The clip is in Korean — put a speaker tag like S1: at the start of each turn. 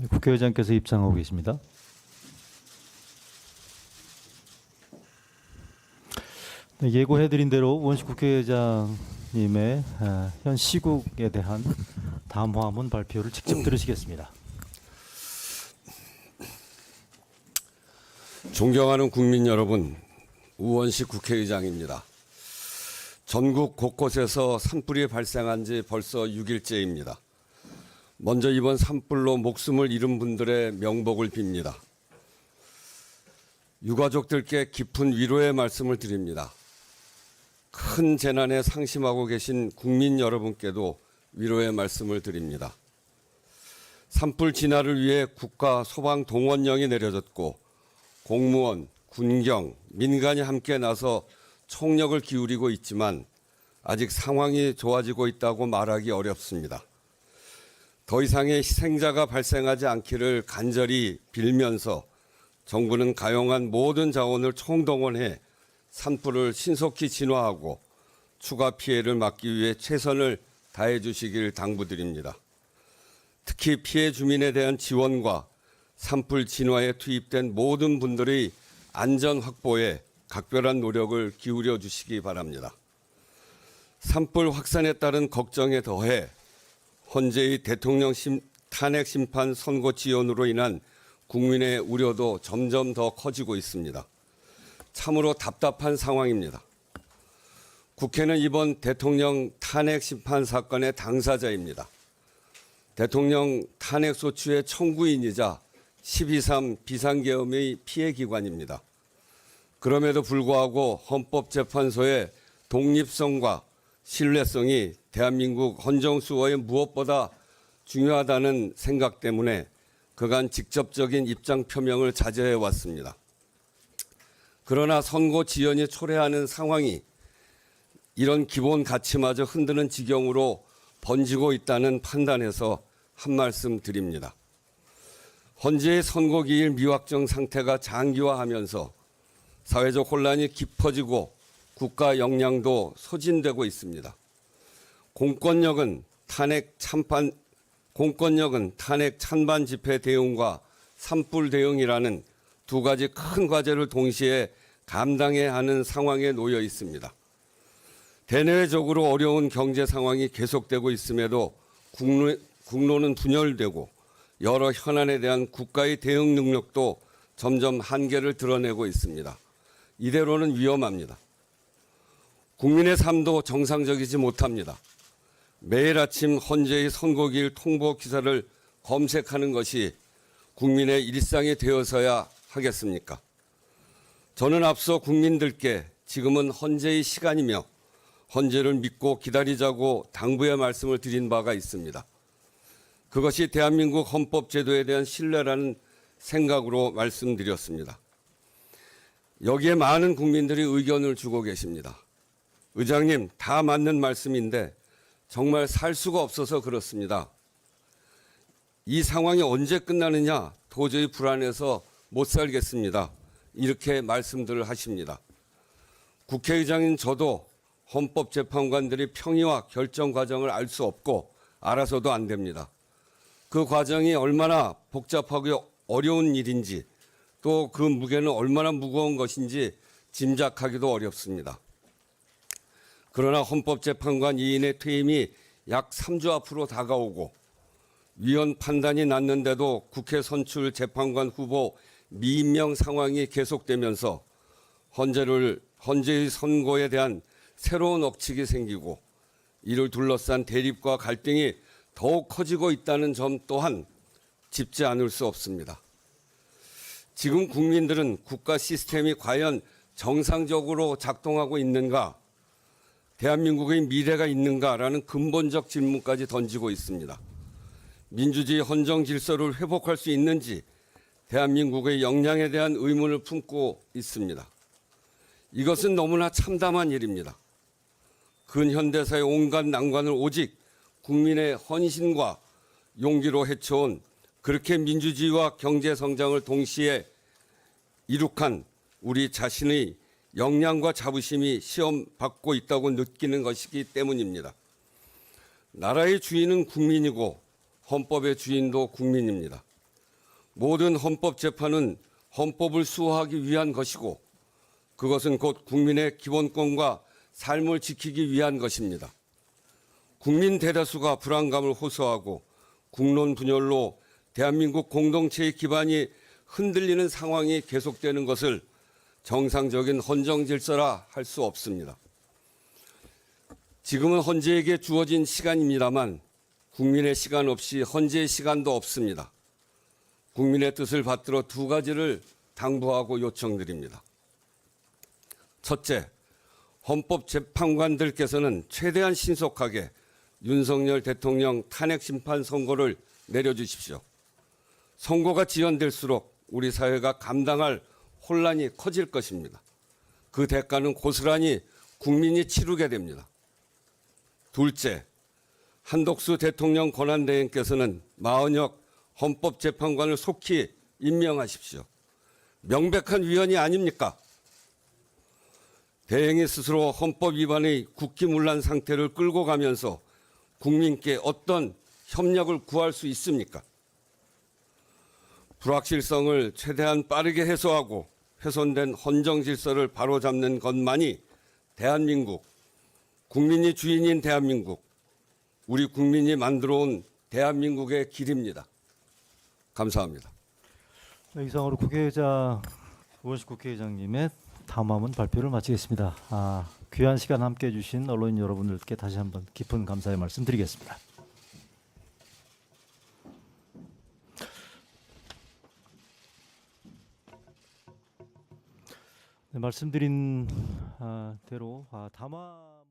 S1: 국회의장께서 입장하고 계십니다. 네, 예고해드린 대로 우원식 국회의장님의 현 시국에 대한 담화문 발표를 직접 들으시겠습니다.
S2: 존경하는 국민 여러분, 우원식 국회의장입니다. 전국 곳곳에서 산불이 발생한 지 벌써 6일째입니다. 먼저 이번 산불로 목숨을 잃은 분들의 명복을 빕니다. 유가족들께 깊은 위로의 말씀을 드립니다. 큰 재난에 상심하고 계신 국민 여러분께도 위로의 말씀을 드립니다. 산불 진화를 위해 국가 소방 동원령이 내려졌고 공무원, 군경, 민간이 함께 나서 총력을 기울이고 있지만 아직 상황이 좋아지고 있다고 말하기 어렵습니다. 더 이상의 희생자가 발생하지 않기를 간절히 빌면서 정부는 가용한 모든 자원을 총동원해 산불을 신속히 진화하고 추가 피해를 막기 위해 최선을 다해 주시길 당부드립니다. 특히 피해 주민에 대한 지원과 산불 진화에 투입된 모든 분들의 안전 확보에 각별한 노력을 기울여 주시기 바랍니다. 산불 확산에 따른 걱정에 더해 헌재의 대통령 탄핵 심판 선고 지연으로 인한 국민의 우려도 점점 더 커지고 있습니다. 참으로 답답한 상황입니다. 국회는 이번 대통령 탄핵 심판 사건의 당사자입니다. 대통령 탄핵 소추의 청구인이자 12.3 비상계엄의 피해기관입니다. 그럼에도 불구하고 헌법재판소의 독립성과 신뢰성이 대한민국 헌정수호에 무엇보다 중요하다는 생각 때문에 그간 직접적인 입장 표명을 자제해 왔습니다. 그러나 선고 지연이 초래하는 상황이 이런 기본 가치마저 흔드는 지경으로 번지고 있다는 판단에서 한 말씀 드립니다. 헌재의 선고기일 미확정 상태가 장기화하면서 사회적 혼란이 깊어지고 국가 역량도 소진되고 있습니다. 공권력은 탄핵 찬반 집회 대응과 산불 대응이라는 두 가지 큰 과제를 동시에 감당해야 하는 상황에 놓여 있습니다. 대내외적으로 어려운 경제 상황이 계속되고 있음에도 국론은 분열되고 여러 현안에 대한 국가의 대응 능력도 점점 한계를 드러내고 있습니다. 이대로는 위험합니다. 국민의 삶도 정상적이지 못합니다. 매일 아침 헌재의 선고기일 통보 기사를 검색하는 것이 국민의 일상이 되어서야 하겠습니까? 저는 앞서 국민들께 지금은 헌재의 시간이며 헌재를 믿고 기다리자고 당부의 말씀을 드린 바가 있습니다. 그것이 대한민국 헌법제도에 대한 신뢰라는 생각으로 말씀드렸습니다. 여기에 많은 국민들이 의견을 주고 계십니다. 의장님, 다 맞는 말씀인데 정말 살 수가 없어서 그렇습니다. 이 상황이 언제 끝나느냐 도저히 불안해서 못 살겠습니다. 이렇게 말씀들을 하십니다. 국회의장인 저도 헌법재판관들이 평의와 결정 과정을 알 수 없고 알아서도 안 됩니다. 그 과정이 얼마나 복잡하고 어려운 일인지 또 그 무게는 얼마나 무거운 것인지 짐작하기도 어렵습니다. 그러나 헌법재판관 2인의 퇴임이 약 3주 앞으로 다가오고 위헌 판단이 났는데도 국회 선출 재판관 후보 미임명 상황이 계속되면서 헌재의 선고에 대한 새로운 억측이 생기고 이를 둘러싼 대립과 갈등이 더욱 커지고 있다는 점 또한 짚지 않을 수 없습니다. 지금 국민들은 국가 시스템이 과연 정상적으로 작동하고 있는가, 대한민국의 미래가 있는가라는 근본적 질문까지 던지고 있습니다. 민주주의 헌정 질서를 회복할 수 있는지 대한민국의 역량에 대한 의문을 품고 있습니다. 이것은 너무나 참담한 일입니다. 근현대사의 온갖 난관을 오직 국민의 헌신과 용기로 헤쳐온 그렇게 민주주의와 경제 성장을 동시에 이룩한 우리 자신의 역량과 자부심이 시험받고 있다고 느끼는 것이기 때문입니다. 나라의 주인은 국민이고 헌법의 주인도 국민입니다. 모든 헌법재판은 헌법을 수호하기 위한 것이고 그것은 곧 국민의 기본권과 삶을 지키기 위한 것입니다. 국민 대다수가 불안감을 호소하고 국론 분열로 대한민국 공동체의 기반이 흔들리는 상황이 계속되는 것을 정상적인 헌정 질서라 할 수 없습니다. 지금은 헌재에게 주어진 시간입니다만 국민의 시간 없이 헌재의 시간도 없습니다. 국민의 뜻을 받들어 두 가지를 당부하고 요청드립니다. 첫째, 헌법재판관들께서는 최대한 신속하게 윤석열 대통령 탄핵 심판 선고를 내려주십시오. 선고가 지연될수록 우리 사회가 감당할 혼란이 커질 것입니다. 그 대가는 고스란히 국민이 치르게 됩니다. 둘째, 한덕수 대통령 권한대행께서는 마은혁 헌법재판관을 속히 임명하십시오. 명백한 위헌이 아닙니까? 대행이 스스로 헌법 위반의 국기문란 상태를 끌고 가면서 국민께 어떤 협력을 구할 수 있습니까? 불확실성을 최대한 빠르게 해소하고 훼손된 헌정 질서를 바로잡는 것만이 대한민국, 국민이 주인인 대한민국, 우리 국민이 만들어온 대한민국의 길입니다. 감사합니다.
S1: 네, 이상으로 국회의장 우원식 국회의장님의 담화문 발표를 마치겠습니다. 귀한 시간 함께해 주신 언론인 여러분들께 다시 한번 깊은 감사의 말씀드리겠습니다. 네, 말씀드린 대로 담화